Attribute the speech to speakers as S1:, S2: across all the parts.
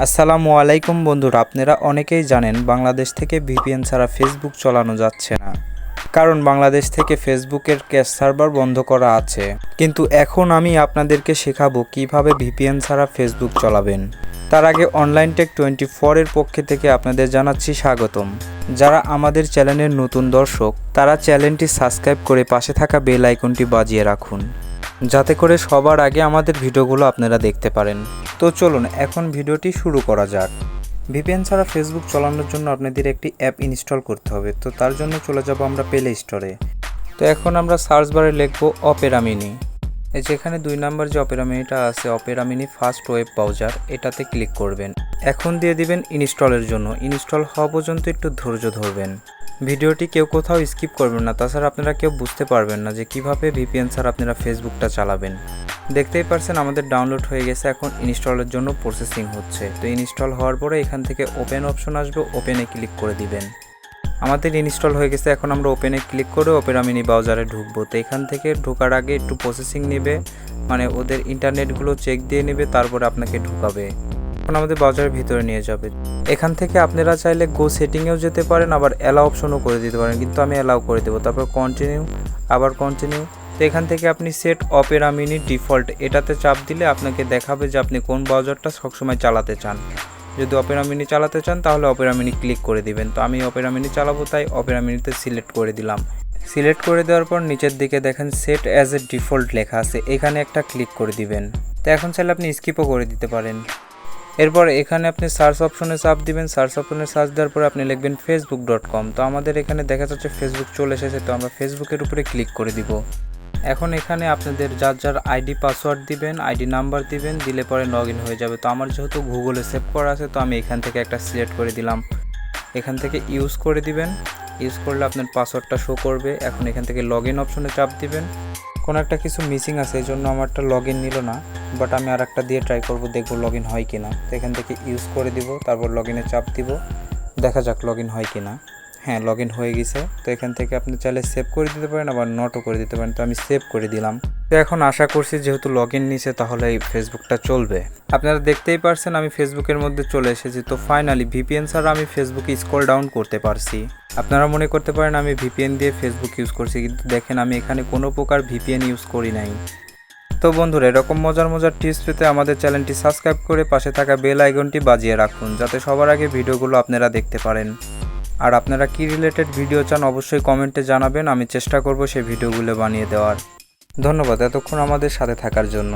S1: আসসালামু আলাইকুম বন্ধুরা, আপনারা অনেকেই জানেন বাংলাদেশ থেকে ভিপিএন ছাড়া ফেসবুক চালানো যাচ্ছে না। কারণ বাংলাদেশ থেকে ফেসবুকের ক্যাশ সার্ভার বন্ধ করা আছে। কিন্তু এখন আমি আপনাদেরকে শেখাবো কিভাবে ভিপিএন ছাড়া ফেসবুক চালাবেন। তার আগে অনলাইন টেক 24 এর পক্ষ থেকে আপনাদের জানাচ্ছি স্বাগতম। যারা আমাদের চ্যানেলের নতুন দর্শক তারা চ্যানেলটি সাবস্ক্রাইব করে পাশে থাকা বেল আইকনটি বাজিয়ে রাখুন, যাতে করে সবার আগে আমাদের ভিডিওগুলো আপনারা দেখতে পারেন। তো চলুন এখন ভিডিওটি শুরু করা যাক। ভিপিএন ছাড়া ফেসবুক চালানোর জন্য আপনাদের একটি অ্যাপ ইনস্টল করতে হবে। তো তার জন্য চলে যাব আমরা প্লে স্টোরে। তো এখন আমরা সার্চ বারে লিখব অপেরা মিনি। এই যেখানে 2 নাম্বার যে অপেরা মিনিটা আছে, Opera mini first web browser, এটাতে ক্লিক করবেন। এখন দিয়ে দিবেন ইনস্টলের জন্য। ইনস্টল হওয়া পর্যন্ত একটু ধৈর্য ধরবেন। ভিডিওটি কেউ কোথাও স্কিপ করবেন না, তাছাড়া আপনারা কেউ বুঝতে পারবেন না যে কিভাবে ভিপিএন ছাড়া আপনারা ফেসবুকটা চালাবেন। দেখতেই পারছেন আমাদের ডাউনলোড হয়ে গেছে, এখন ইনস্টলের জন্য প্রসেসিং হচ্ছে। তো ইনস্টল হওয়ার পরে এখান থেকে ওপেন অপশন আসবে, ওপেনে ক্লিক করে দিবেন। আমাদের ইনস্টল হয়ে গেছে, এখন আমরা ওপেনে ক্লিক করে অপেরা মিনি ব্রাউজারে ঢুকবো। তো এখান থেকে ঢোকার আগে একটু প্রসেসিং নেবে, মানে ওদের ইন্টারনেটগুলো চেক দিয়ে নেবে, তারপরে আপনাকে ঢুকাবে। এখন আমাদের ব্রাউজারের ভিতরে নিয়ে যাবে। এখান থেকে আপনারা চাইলে গো সেটিংয়েও যেতে পারেন, আবার অ্যালাউ অপশনও করে দিতে পারেন, কিন্তু আমি অ্যালাউ করে দেবো। তারপর কন্টিনিউ, আবার কন্টিনিউ। তো এখান থেকে আপনি সেট অপেরা মিনি ডিফল্ট এটাতে চাপ দিলে আপনাকে দেখাবে যে আপনি কোন ব্রাউজারটা সবসময় চালাতে চান। যদি অপেরা মিনি চালাতে চান তাহলে অপেরা মিনি ক্লিক করে দিবেন। তো আমি অপেরা মিনি চালাবো, তাই অপেরা মিনিতে সিলেক্ট করে দিলাম। সিলেক্ট করে দেওয়ার পর নিচের দিকে দেখেন সেট অ্যাজ এ ডিফল্ট লেখা আছে, এখানে একটা ক্লিক করে দিবেন। তো এখন চাইলে আপনি স্কিপও করে দিতে পারেন। এরপর এখানে আপনি সার্চ অপশনে চাপ দিবেন। সার্চ অপশনে সার্চ দেওয়ার পরে আপনি লিখবেন facebook.com। তো আমাদের এখানে দেখা যাচ্ছে ফেসবুক চলে এসেছে, তো আমরা ফেসবুকের উপরে ক্লিক করে দিব। এখন এখানে আপনাদের যার আইডি পাসওয়ার্ড দিবেন, আইডি নাম্বার দিবেন, দিলে পরে লগ ইন হয়ে যাবে। তো আমার যেহেতু গুগলে সেভ করা আছে, তো আমি এখান থেকে একটা সিলেক্ট করে দিলাম। এখান থেকে ইউজ করে দিবেন। ইউজ করলে আপনার পাসওয়ার্ডটা শো করবে। এখন এখান থেকে লগ ইন অপশনে চাপ দিবেন। কোনো একটা কিছু মিসিং আছে, এই জন্য আমারটা লগ ইন নিল না, বাট আমি আর একটা দিয়ে ট্রাই করবো, দেখবো লগ ইন হয় কি না। তো এখান থেকে ইউজ করে দিব, তারপর লগ ইনে চাপ দিব, দেখা যাক লগ ইন হয় কি না। হ্যাঁ, লগ ইন হয়ে গেছে। তো এখান থেকে আপনি চাইলে সেভ করে দিতে পারেন, আবার নটও করে দিতে পারেন। তো আমি সেভ করে দিলাম। তো এখন আশা করছি যেহেতু লগ ইন নিছে তাহলে এই ফেসবুকটা চলবে। আপনারা দেখতেই পারছেন আমি ফেসবুকের মধ্যে চলে এসেছি। তো ফাইনালি ভিপিএন ছাড়া আমি ফেসবুকে স্ক্রল ডাউন করতে পারছি। আপনারা মনে করতে পারেন আমি ভিপিএন দিয়ে ফেসবুক ইউজ করছি, কিন্তু দেখেন আমি এখানে কোনো প্রকার ভিপিএন ইউজ করি নাই। তো বন্ধুরা, এরকম মজার টিপস পেতে আমাদের চ্যানেলটি সাবস্ক্রাইব করে পাশে থাকা বেল আইকনটি বাজিয়ে রাখুন, যাতে সবার আগে ভিডিওগুলো আপনারা দেখতে পারেন। আর আপনারা কি রিলেটেড ভিডিও চান অবশ্যই কমেন্টে জানাবেন, আমি চেষ্টা করব সেই ভিডিওগুলো বানিয়ে দেওয়ার। ধন্যবাদ এতক্ষণ আমাদের সাথে থাকার জন্য।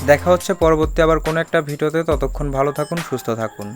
S1: দেখা হচ্ছে পরবর্তী আবার কোনো একটা ভিডিওতে। ততক্ষণ ভালো থাকুন, সুস্থ থাকুন।